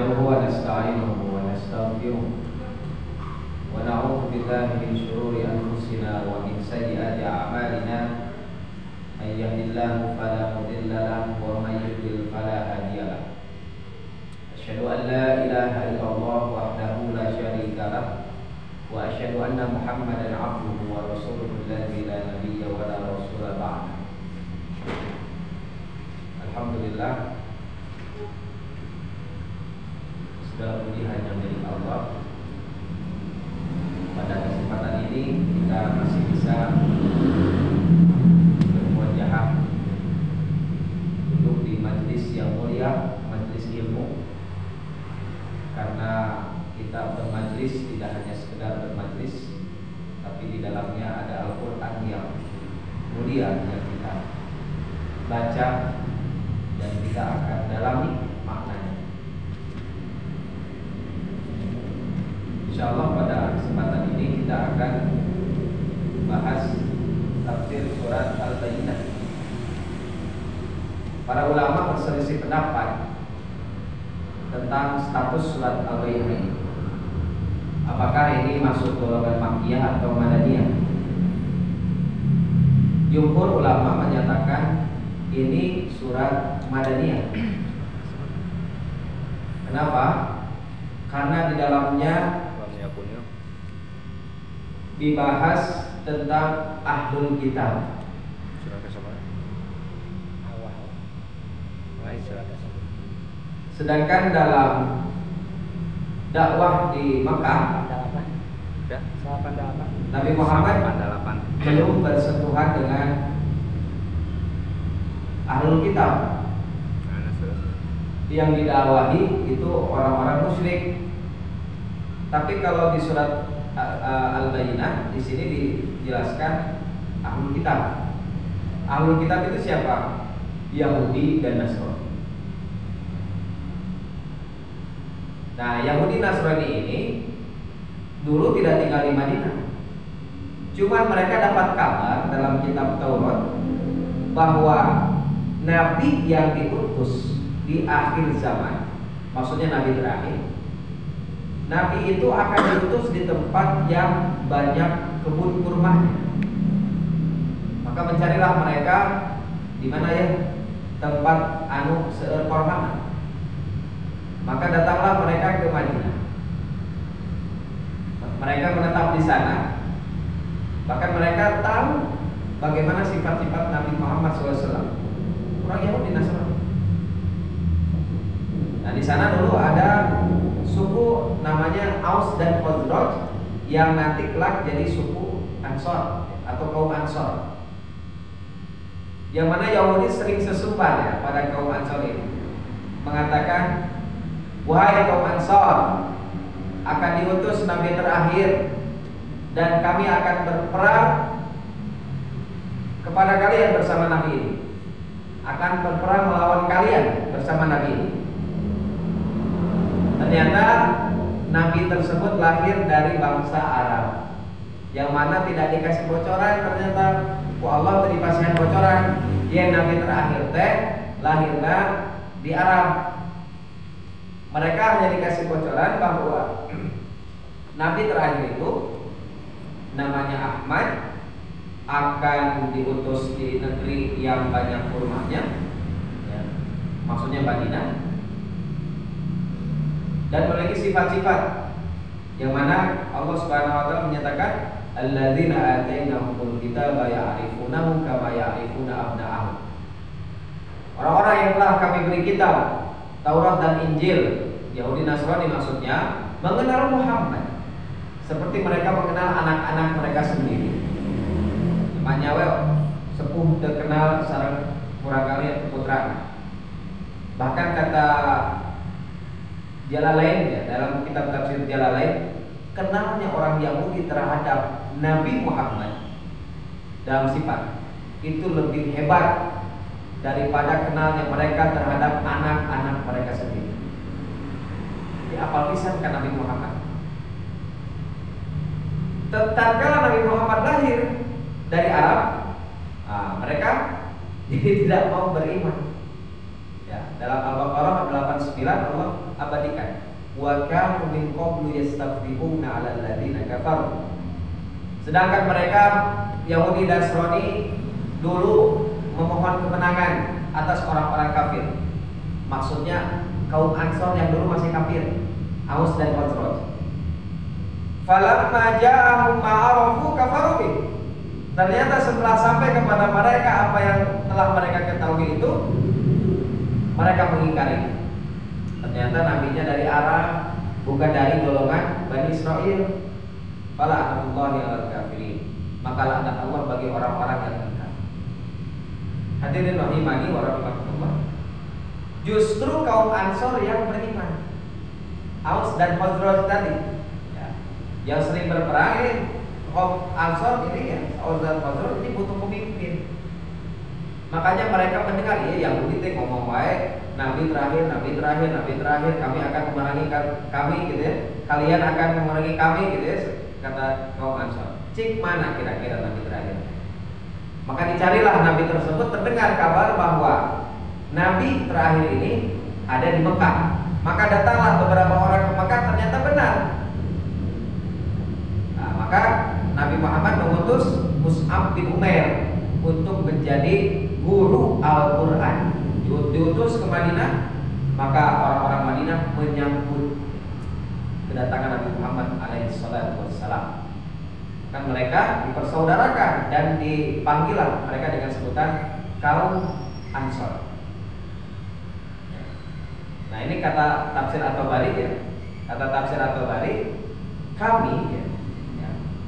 نحمده ونستعينه ونستغفره ونعوذ بالله من شرور أنفسنا ومن سيئات أعمالنا من يهد الله فلا مضل له ومن يضلل فلا هادي له أشهد أن لا إله إلا الله وحده لا شريك له وأشهد أن محمدا عبده ورسوله الذي لا نبي ولا رسول بعده. Alhamdulillah, segala puji hanya milik Allah. Pada kesempatan ini kita masih bisa bermuajahah duduk di majelis yang mulia, majelis ilmu. Karena kita bermajelis tidak hanya sekedar bermajelis, tapi di dalamnya ada Al-Quran yang mulia yang kita baca dan kita akan dalami maknanya. Insyaallah pada kesempatan ini kita akan bahas tafsir surat Al-Bayyinah. Para ulama berselisih pendapat tentang status surat Al-Bayyinah ini. Apakah ini masuk golongan Makkiyah atau Madaniyah? Jumhur ulama menyatakan ini surat Madaniyah. Kenapa? Karena di dalamnya dibahas tentang ahlul kitab. Sedangkan dalam dakwah di Makkah, Nabi Muhammad belum bersentuhan dengan ahlul kitab. Yang didakwahi itu orang-orang musyrik. Tapi kalau di surat Al-Bayyinah di sini dijelaskan ahlul kitab. Ahlul kitab itu siapa? Yahudi dan Nasrani. Nah, Yahudi Nasrani ini dulu tidak tinggal di Madinah. Cuma mereka dapat kabar dalam kitab Taurat bahwa Nabi yang diutus di akhir zaman, maksudnya Nabi terakhir, Nabi itu akan diutus di tempat yang banyak kebun kurmanya. Maka mencarilah mereka di mana ya tempat sekorma. Maka datanglah mereka ke Madinah. Mereka menetap di sana. Bahkan mereka tahu bagaimana sifat-sifat Nabi Muhammad SAW. Orang Yahudi Nasrani. Nah, di sana dulu ada suku namanya Aus dan Khazraj yang nanti kelak jadi suku Ansor atau kaum Ansor. Yang mana Yahudi sering sesumbar ya pada kaum Ansor ini, mengatakan, wahai kaum Ansor, akan diutus Nabi terakhir dan kami akan berperang kepada kalian bersama Nabi ini. Akan berperang melawan kalian bersama Nabi ini. Ternyata Nabi tersebut lahir dari bangsa Arab, yang mana tidak dikasih bocoran. Ternyata Allah dikasih bocoran, yang Nabi terakhir lahirnya di Arab. Mereka hanya dikasih bocoran bahwa Nabi terakhir itu namanya Ahmad, akan diutus di negeri yang banyak kurmanya, ya, maksudnya Madinah, dan memiliki sifat-sifat yang mana Allah Subhanahu wa taala menyatakan alladzina atainahumul kitaba ya'rifunahu kama ya'rifuna abna'ahum. Orang-orang yang telah kami beri kitab Taurat dan Injil, Yahudi Nasrani maksudnya, mengenal Muhammad seperti mereka mengenal anak-anak mereka sendiri. Manyawe sepuh terkenal sareng muragali putra. Bahkan kata Jalalain ya, dalam kitab tafsir Jalalain, kenalnya orang Yahudi terhadap Nabi Muhammad dalam sifat itu lebih hebat daripada kenalnya mereka terhadap anak-anak mereka sendiri. Apa pisan kan Nabi Muhammad? Tatkala Nabi Muhammad lahir dari Arab, mereka jadi tidak mau beriman. Ya, dalam Al-Baqarah 89 Allah abadikan, wa kanu min qablu yastafihuna 'alal ladzina kafaru. Sedangkan mereka Yahudi dan Nasrani dulu memohon kemenangan atas orang-orang kafir. Maksudnya kaum Ansor yang dulu masih kafir, Aus dan Khazraj. Falamma ja'ahum ma'arafu kafaru bih. Ternyata setelah sampai kepada mereka apa yang telah mereka ketahui itu, mereka mengingkari. Ternyata nabinya dari Arab, bukan dari golongan Bani Israel. Fala anatullahi 'alal kafirin. Maka laknat Allah bagi orang-orang yang ingkar. Hadirin rahimani wa rahimakumullah. Justru kaum Ansor yang beriman, Aus dan Khazraj tadi, ya, yang sering berperang, kaum Ansor ini ya, Aus dan Khazraj ini butuh pemimpin. Makanya mereka mendengar, ya Yahudi teh ngomong baik, nabi terakhir, kami akan memerangi kami gitu ya. Kalian akan memerangi kami gitu ya, kata kaum Ansor. Cik mana kira-kira nabi terakhir? Maka dicarilah nabi tersebut, terdengar kabar bahwa nabi terakhir ini ada di Mekah. Maka datanglah beberapa orang ke Mekah, ternyata benar. Nah, maka Nabi Muhammad mengutus Mus'ab bin Umair untuk menjadi guru Al-Quran. Diutus ke Madinah. Maka orang-orang Madinah menyambut kedatangan Nabi Muhammad alaihissalam. Kan mereka dipersaudarakan dan dipanggillah mereka dengan sebutan kaum Ansor. Nah, ini kata tafsir At-Tabari ya. Kata tafsir At-Tabari, kami ya,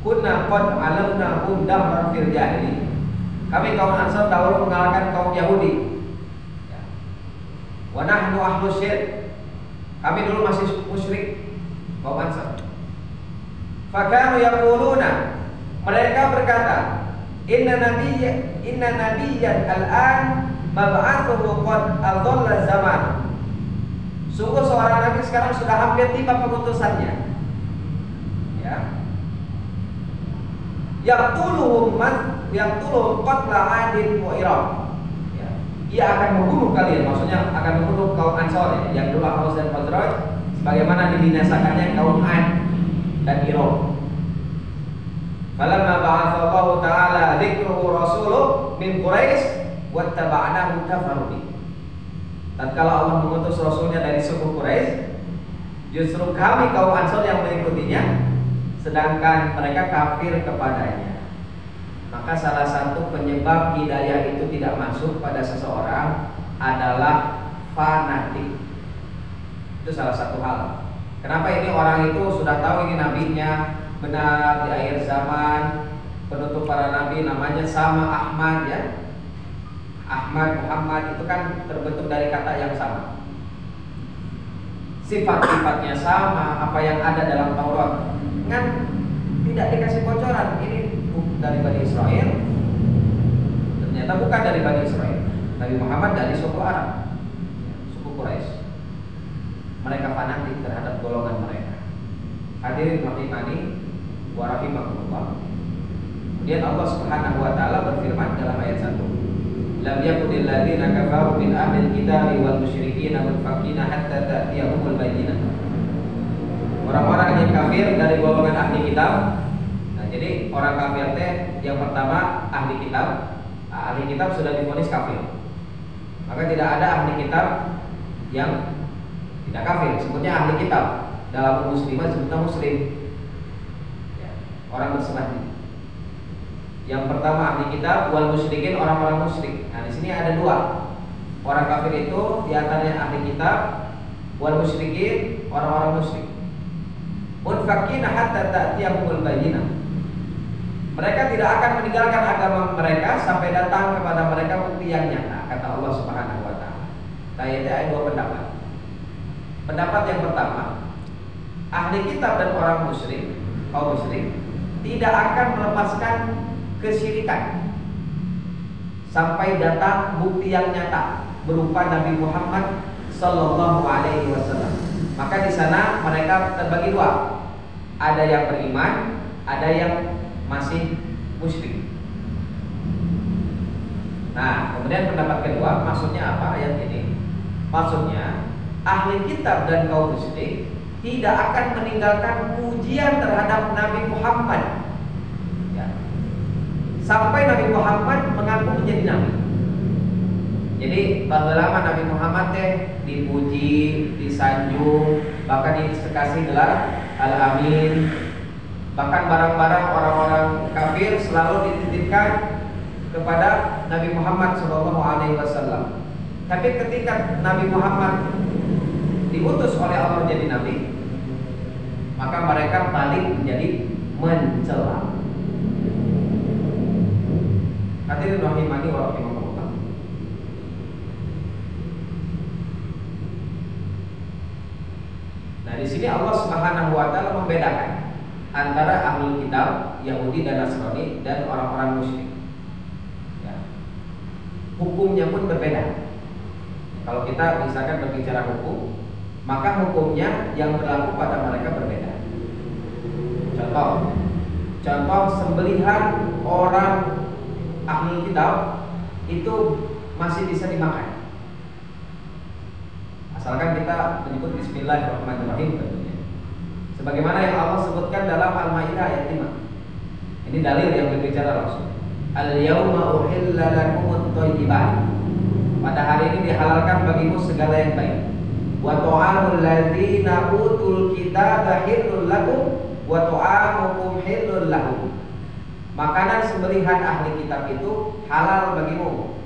kunna qad alamnahum dahran fil jahili. Kami kaum Ansor dahulu mengalahkan kaum Yahudi. Ya. Wa nahnu ahlu syirk. Kami dulu masih musyrik, kaum Ansor. Fakanu yaquluna, mereka berkata, inna nabiyyan al-an mab'athuhu qad adalla zaman. Sungguh seorang nabi sekarang sudah hampir tiba pengutusannya. Ya. Yaqtuluhum qatla 'adin wa Iram. Ya. Ia akan membunuh kalian, maksudnya akan membunuh kaum Ansor ya, yang dulu Aus dan Khazraj, sebagaimana dibinasakannya kaum 'Ad dan Iram. Falamma ba'atsallahu ta'ala dzikruhu rasuluh min Quraisy wattaba'nahu kafaru bih. Tatkala Allah mengutus rasulnya dari suku Quraisy, justru kami kaum Ansor yang mengikutinya, sedangkan mereka kafir kepadanya. Maka salah satu penyebab hidayah itu tidak masuk pada seseorang adalah fanatik. Itu salah satu hal. Kenapa ini orang itu sudah tahu ini nabinya benar di akhir zaman, penutup para nabi namanya sama Ahmad ya. Ahmad, Muhammad itu kan terbentuk dari kata yang sama. Sifat-sifatnya sama, apa yang ada dalam Taurat kan tidak dikasih bocoran. Ini dari Bani Israel, ternyata bukan dari Bani Israel. Nabi Muhammad dari suku Arab, suku Quraisy. Mereka fanatik terhadap golongan mereka. Hadirin rahimani wa rahimakumullah. Kemudian Allah Subhanahu wa taala berfirman dalam ayat 1. Lam yakunil ladzina kafaru min ahlil kitabi wal musyrikin munfakina hatta ta'tiyahumul bayyinah. Orang-orang yang kafir dari golongan ahli kitab. Nah, jadi orang kafir teh yang pertama ahli kitab. Ahli kitab sudah divonis kafir. Maka tidak ada ahli kitab yang tidak kafir. Sebutnya ahli kitab. Dalam muslimah sebutnya muslim. Ya, orang bersembah. Yang pertama ahli kitab, wal musyrikin, orang-orang musyrik. Nah, di sini ada dua. Orang kafir itu diantaranya ahli kitab, wal musyrikin, orang-orang musyrik. Munfakina hatta ta'tiyahumul bayyinah. Mereka tidak akan meninggalkan agama mereka sampai datang kepada mereka bukti yang nyata, kata Allah Subhanahu wa taala. Ada dua pendapat. Pendapat yang pertama, ahli kitab dan orang musyrik, kaum musyrik, tidak akan melepaskan kesyirikan sampai datang bukti yang nyata berupa Nabi Muhammad sallallahu alaihi wasallam. Maka di sana mereka terbagi dua. Ada yang beriman, ada yang masih musyrik. Nah, kemudian pendapat kedua, maksudnya apa ayat ini? Maksudnya, ahli kitab dan kaum musyrik tidak akan meninggalkan pujian terhadap Nabi Muhammad, ya, sampai Nabi Muhammad mengaku menjadi nabi. Jadi bahwa Nabi Muhammad dipuji, disanjung, bahkan dikasih gelar Al-Amin. Bahkan barang-barang orang-orang kafir selalu dititipkan kepada Nabi Muhammad SAW. Tapi ketika Nabi Muhammad diutus oleh Allah jadi nabi, maka mereka balik menjadi mencela. Hadirin rahimani wa rahimakumullah. Nah, di sini Allah Subhanahu wa taala membedakan antara ahlul kitab Yahudi dan Nasrani dan orang-orang musyrik. Ya. Hukumnya pun berbeda. Kalau kita misalkan berbicara hukum, maka hukumnya yang berlaku pada mereka berbeda. Contoh sembelihan orang ahlul kitab itu masih bisa dimakan, asalkan kita menyebut Bismillahirrahmanirrahim tentunya. Sebagaimana yang Allah sebutkan dalam Al-Maidah ayat 5. Ini dalil yang berbicara langsung. Al-yawma uhilla lakumut thayyibat. Pada hari ini dihalalkan bagimu segala yang baik. Wa ta'amul ladzina utul kitaba hillul lakum wa ta'amukum hillul lahum. Makanan sembelihan ahli kitab itu halal bagimu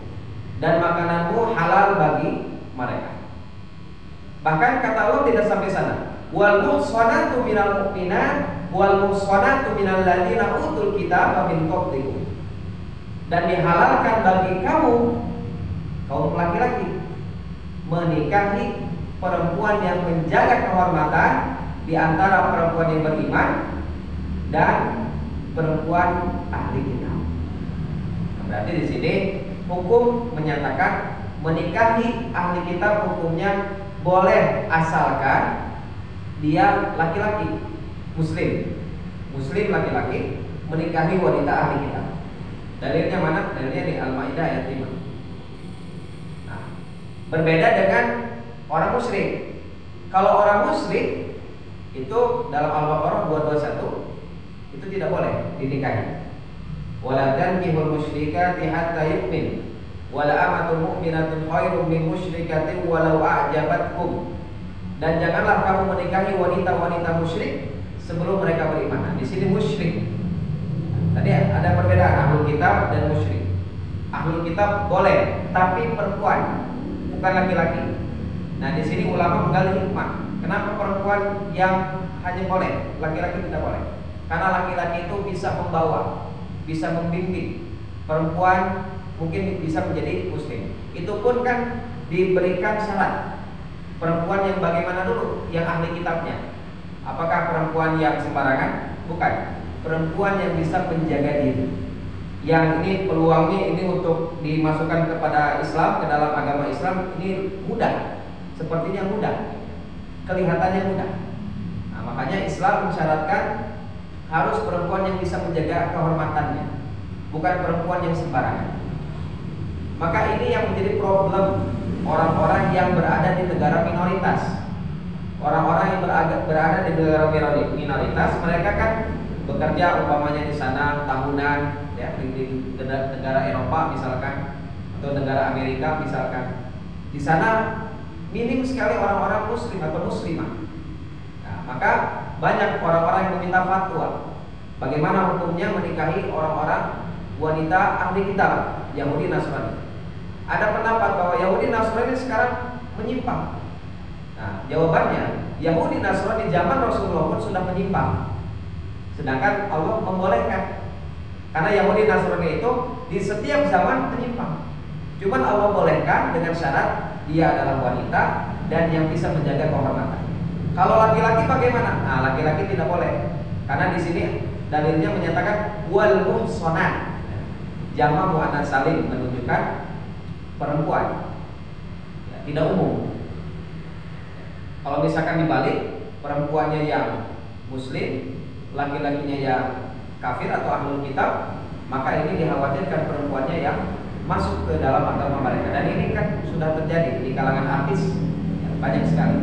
dan makananmu halal bagi mereka. Bahkan kata Allah tidak sampai sana. Wal muhsanatu minal mu'minat wal muhsanatu minal ladzina utul kitaba min qablikum. Dan dihalalkan bagi kamu kaum laki-laki menikahi perempuan yang menjaga kehormatan di antara perempuan yang beriman dan perempuan ahli kitab. Berarti di sini hukum menyatakan menikahi ahli kitab hukumnya boleh asalkan dia laki-laki muslim laki-laki menikahi wanita ahli kitab. Dalilnya mana? Dalilnya di Al-Maidah ayat 5. Nah, berbeda dengan orang musyrik. Kalau orang musyrik itu dalam Al-Baqarah 221 itu tidak boleh dinikahi. Wala tankihul musyrikati hatta yu'min wala amatul mu'minatun khairum min musyrikatin walau a'jabatkum. Dan janganlah kamu menikahi wanita-wanita musyrik sebelum mereka beriman. Di sini musyrik. Tadi ada perbedaan ahlul kitab dan musyrik. Ahlul kitab boleh, tapi perempuan, bukan laki-laki. Nah, di sini ulama menggali hikmah. Kenapa perempuan yang hanya boleh, laki-laki tidak boleh? Karena laki-laki itu bisa membawa, bisa membimbing. Perempuan mungkin bisa menjadi muslim. Itu pun kan diberikan syarat. Perempuan yang bagaimana dulu? Yang ahli kitabnya. Apakah perempuan yang sembarangan? Bukan. Perempuan yang bisa menjaga diri. Yang ini peluangnya ini untuk dimasukkan kepada Islam, ke dalam agama Islam ini mudah. Sepertinya mudah. Kelihatannya mudah. Nah, makanya Islam mensyaratkan harus perempuan yang bisa menjaga kehormatannya, bukan perempuan yang sembarangan. Maka ini yang menjadi problem orang-orang yang berada di negara minoritas. Orang-orang yang berada di negara minoritas, mereka kan bekerja umpamanya di sana tahunan, ya, di negara Eropa misalkan, atau negara Amerika misalkan. Di sana minim sekali orang-orang muslim atau muslimah. Nah, maka banyak orang-orang yang meminta fatwa bagaimana hukumnya menikahi orang-orang wanita ahli kitab Yahudi Nasrani. Ada pendapat bahwa Yahudi Nasrani sekarang menyimpang. Nah, jawabannya Yahudi Nasrani zaman Rasulullah pun sudah menyimpang. Sedangkan Allah membolehkan. Karena Yahudi Nasrani itu di setiap zaman menyimpang. Cuman Allah bolehkan dengan syarat dia adalah wanita dan yang bisa menjaga kehormatan. Kalau laki-laki bagaimana? Nah, laki-laki tidak boleh. Karena di sini dalilnya menyatakan wal muhsanat. Jama' muannats salim menunjukkan perempuan. Ya, tidak umum. Kalau misalkan dibalik, perempuannya yang muslim, laki-lakinya yang kafir atau ahlul kitab, maka ini dikhawatirkan perempuannya yang masuk ke dalam agama mereka. Dan ini kan sudah terjadi di kalangan artis ya, banyak sekali.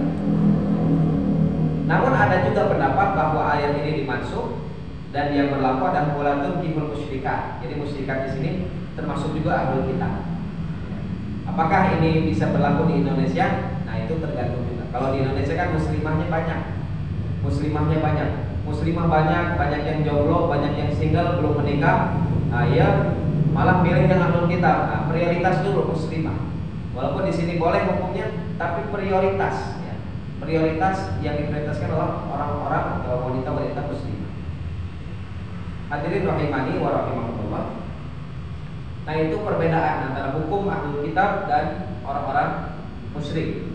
Namun ada juga pendapat bahwa ayat ini dimaksud dan yang berlaku adalah walatun kibul musyrikat. Jadi musyrikat di sini termasuk juga ahlul kitab. Apakah ini bisa berlaku di Indonesia? Nah itu tergantung juga. Kalau di Indonesia kan muslimahnya banyak, muslimah banyak yang jomblo, banyak yang single belum menikah. Nah ya malah milih yang ahlul kitab. Nah, prioritas dulu muslimah. Walaupun di sini boleh hukumnya, tapi prioritas ya. Prioritas yang diprioritaskan adalah orang-orang atau wanita-wanita muslimah. Hadirin rahimani wa rahimakumullah. Nah itu perbedaan antara hukum ahlul kitab dan orang-orang musyrik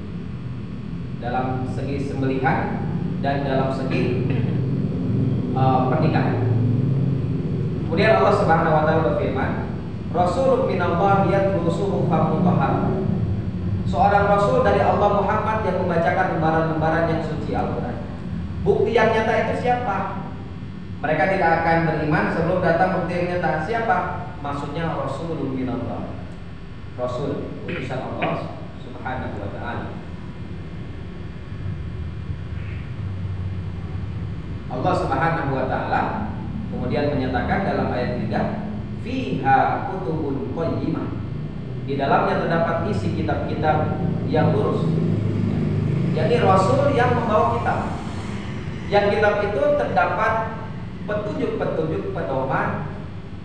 dalam segi sembelihan dan dalam segi pernikahan. Kemudian Allah Subhanahu wa taala berfirman, Rasulun minallah yatlu suhufan mutahharah. Seorang rasul dari Allah Muhammad yang membacakan lembaran-lembaran yang suci Al-Qur'an. Bukti yang nyata itu siapa? Mereka tidak akan beriman sebelum datang bukti yang nyata. Siapa? Maksudnya Rasulun minallah. Rasul, utusan Allah Subhanahu wa taala. Allah Subhanahu wa taala kemudian menyatakan dalam ayat 3, fiha kutubun qayyimah. Di dalamnya terdapat isi kitab-kitab yang lurus. Jadi Rasul yang membawa kitab. Yang kitab itu terdapat petunjuk-petunjuk pedoman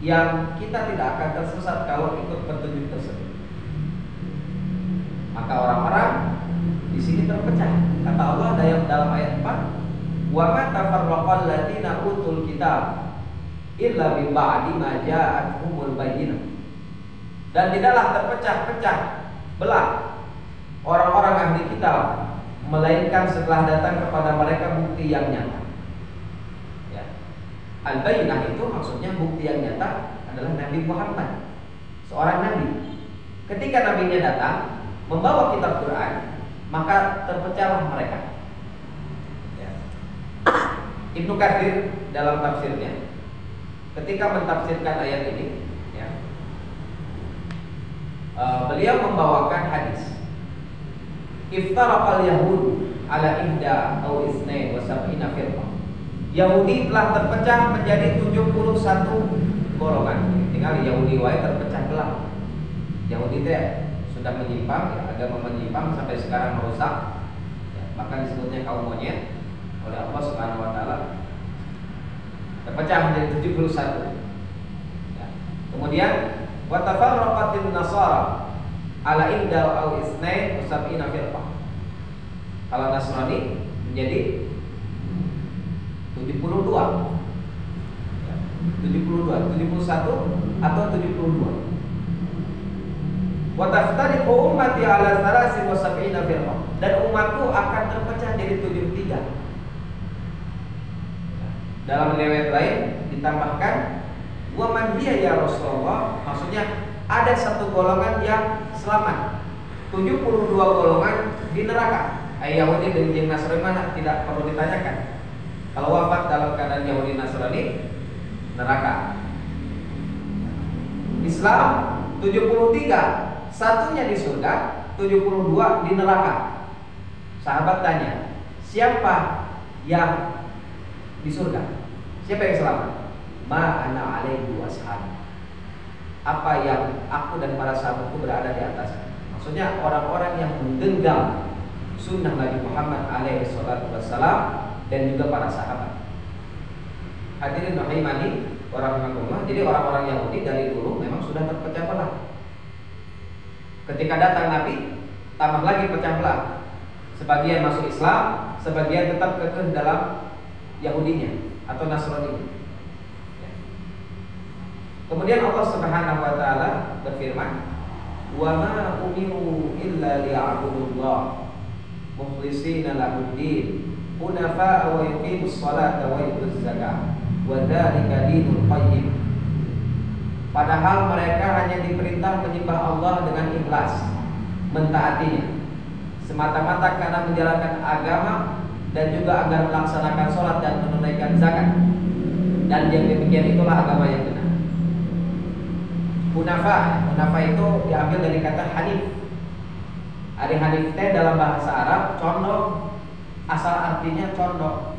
yang kita tidak akan tersesat kalau ikut petunjuk tersebut. Maka orang-orang di sini terpecah. Kata Allah dalam ayat 4, wa ma tafarraqal ladzina utul kitab illa min ba'di ma ja'atuhumul bayyinah. Dan tidaklah terpecah-pecah belah orang-orang ahli kitab melainkan setelah datang kepada mereka bukti yang nyata. Ya. Al-bayyinah itu maksudnya bukti yang nyata adalah Nabi Muhammad, seorang nabi. Ketika nabinya datang membawa kitab Quran, maka terpecahlah mereka. Ya. Ibnu Katsir dalam tafsirnya ketika mentafsirkan ayat ini, ya, beliau membawakan hadis. Iftaraqal yahud ala ihda aw isnain wa sab'ina firqah. Yahudi telah terpecah menjadi 71 golongan. Tinggal Yahudi wae terpecah belah. Yahudi itu sudah menyimpang, ya, agama menyimpang sampai sekarang merusak. Ya, bahkan disebutnya kaum monyet oleh Allah Subhanahu wa taala. Terpecah menjadi 71. Ya. Kemudian wa tafarraqatin nasara ala ihda aw isnain wa sab'ina firqah. Kalau Nasrani menjadi 72. Ya, 71 atau 72. Wa taftariqu ummati ala 73 firqah. Dan umatku akan terpecah jadi 73. Dalam riwayat lain ditambahkan wa man hiya ya Rasulullah, maksudnya ada satu golongan yang selamat. 72 golongan di neraka. Yahudi dan Nasrani mana tidak perlu ditanyakan. Kalau wafat dalam keadaan Yahudi Nasrani, neraka. Islam 73, satunya di surga, 72 di neraka. Sahabat tanya, siapa yang di surga? Siapa yang selamat? Ma ana alaihi washabi. Apa yang aku dan para sahabatku berada di atasnya. Maksudnya orang-orang yang menggenggam sunnah Nabi Muhammad alaihi salatu wassalam dan juga para sahabat. Hadirin rahimani wa rahimakumullah. Jadi orang-orang Yahudi dari dulu memang sudah terpecah belah. Ketika datang Nabi, tambah lagi pecah belah. Sebagian masuk Islam, sebagian tetap kekeh dalam Yahudinya atau Nasrani. Kemudian Allah Subhanahu wa taala berfirman, "Wa ma umiru illa liya'budullah mukhlishina lahud-din, hunafa'a wa yuqimus salata wa yutuz zakah, wa dzalika dinul qayyim." Padahal mereka hanya diperintah menyembah Allah dengan ikhlas, mentaatinya semata-mata karena menjalankan agama dan juga agar melaksanakan sholat dan menunaikan zakat. Dan yang demikian itulah agama yang benar. Hunafa. Hunafa itu diambil dari kata hanif. Ari hanif teh dalam bahasa Arab condong, asal artinya condong.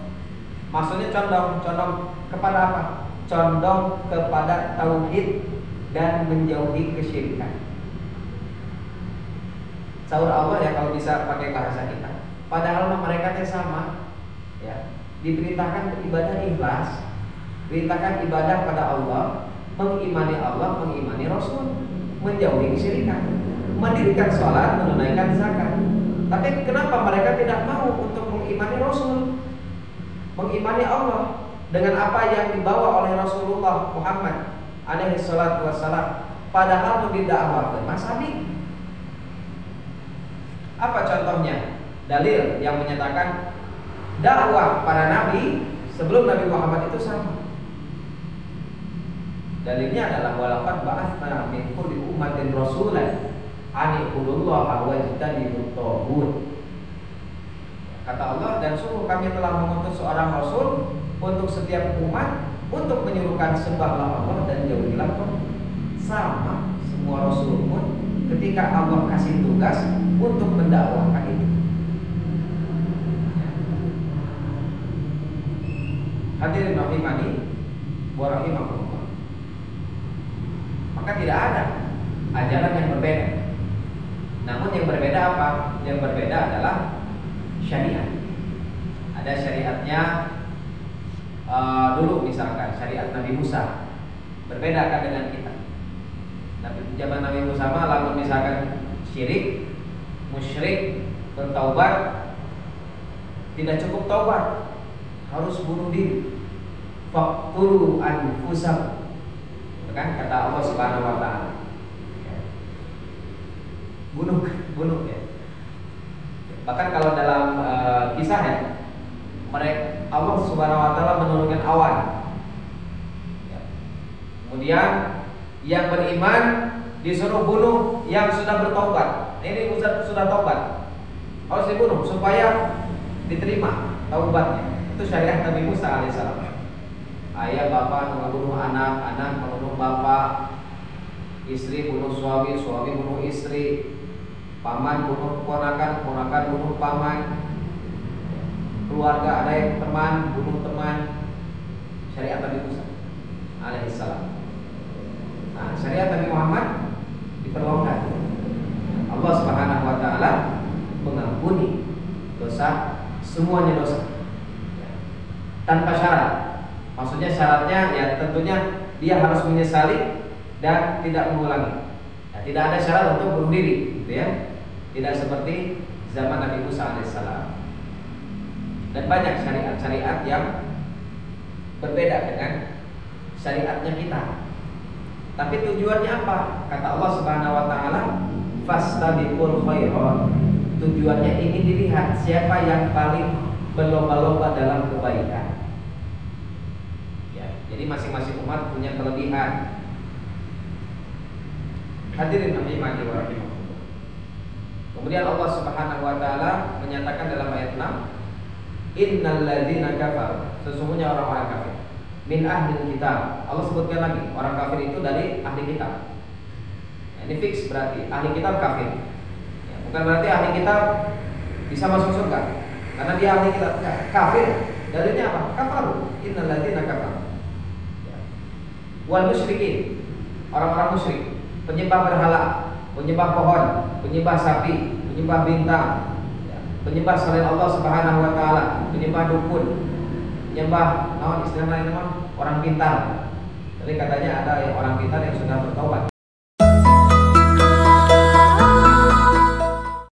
Maksudnya condong kepada apa? Condong kepada tauhid dan menjauhi kesyirikan. Saur Allah ya kalau bisa pakai bahasa kita. Padahal mereka teh sama, ya. Diperintahkan beribadah ikhlas, perintahkan ibadah pada Allah, mengimani Allah, mengimani Rasul, menjauhi kesyirikan, mendirikan sholat, menunaikan zakat. Tapi kenapa mereka tidak mau untuk mengimani Rasul, mengimani Allah dengan apa yang dibawa oleh Rasulullah Muhammad alaihi salatu wassalam? Padahal didakwahkan Mas Abi. Apa contohnya? Dalil yang menyatakan dakwah para nabi sebelum Nabi Muhammad itu sama. Dalilnya adalah walaqad ba'atsna min kulli ummatin rasulan an ibudullaha wajtanibut taghut. Kata Allah, dan sungguh kami telah mengutus seorang rasul untuk setiap umat untuk menyuruhkan sembahlah Allah dan jauhilah taghut. Sama semua rasul pun ketika Allah kasih tugas untuk mendakwahkan itu. Hadirin rahimani wa rahimakumullah. Maka tidak ada ajaran yang berbeda. Namun yang berbeda apa? Yang berbeda adalah syariat. Ada syariatnya dulu misalkan syariat Nabi Musa. Berbeda kan dengan kita. Zaman Nabi Musa mah lamun misalkan syirik, musyrik, bertaubat, tidak cukup taubat, harus bunuh diri. Faqtulu anfusakum. Kan kata Allah Subhanahu wa taala. Bunuh ya. Bahkan kalau dalam kisahnya mereka Allah Subhanahu wa taala menurunkan awan. Ya. Kemudian yang beriman disuruh bunuh yang sudah bertobat. Ini sudah tobat, harus dibunuh supaya diterima taubatnya. Itu syariat Nabi Musa alaihissalam. Ayah bapak membunuh anak, anak membunuh bapak, istri bunuh suami, suami bunuh istri, paman bunuh keponakan, keponakan bunuh paman, keluarga ada yang teman bunuh teman. Syariat Nabi Musa alaihissalam. Nah, syariat Nabi Muhammad diperlonggar. Allah Subhanahu wa taala mengampuni dosa, semuanya dosa. Tanpa syarat. Maksudnya syaratnya ya tentunya dia harus menyesali dan tidak mengulangi. Ya, tidak ada syarat untuk bunuh diri, gitu ya. Tidak seperti zaman Nabi Musa alaihissalam. Dan banyak syariat-syariat yang berbeda dengan syariatnya kita. Tapi tujuannya apa? Kata Allah Subhanahu wa taala, fastabiqul khairat. Tujuannya ingin dilihat siapa yang paling berlomba-lomba dalam kebaikan. Ya, jadi masing-masing umat punya kelebihan. Hadirin rahimani wa rahimakumullah. Kemudian Allah Subhanahu wa taala menyatakan dalam ayat 6, innal ladzina kafaru, sesungguhnya orang-orang kafir, min ahli kitab. Allah sebutkan lagi orang kafir itu dari ahli kitab. Ya, ini fix berarti ahli kitab kafir. Ya, bukan berarti ahli kitab bisa masuk surga karena dia ahli kitab. Ya, kafir. Dalilnya apa? Kafaru. Innal ladzina kafaru. Ya. Wal musyrikin, orang-orang musyrik, penyembah berhala, penyembah pohon, penyembah sapi, penyembah bintang, ya, penyembah selain Allah Subhanahu wa taala, penyembah dukun, penyembah istilahnya orang pintar. Jadi katanya ada yang orang pintar yang sudah bertobat.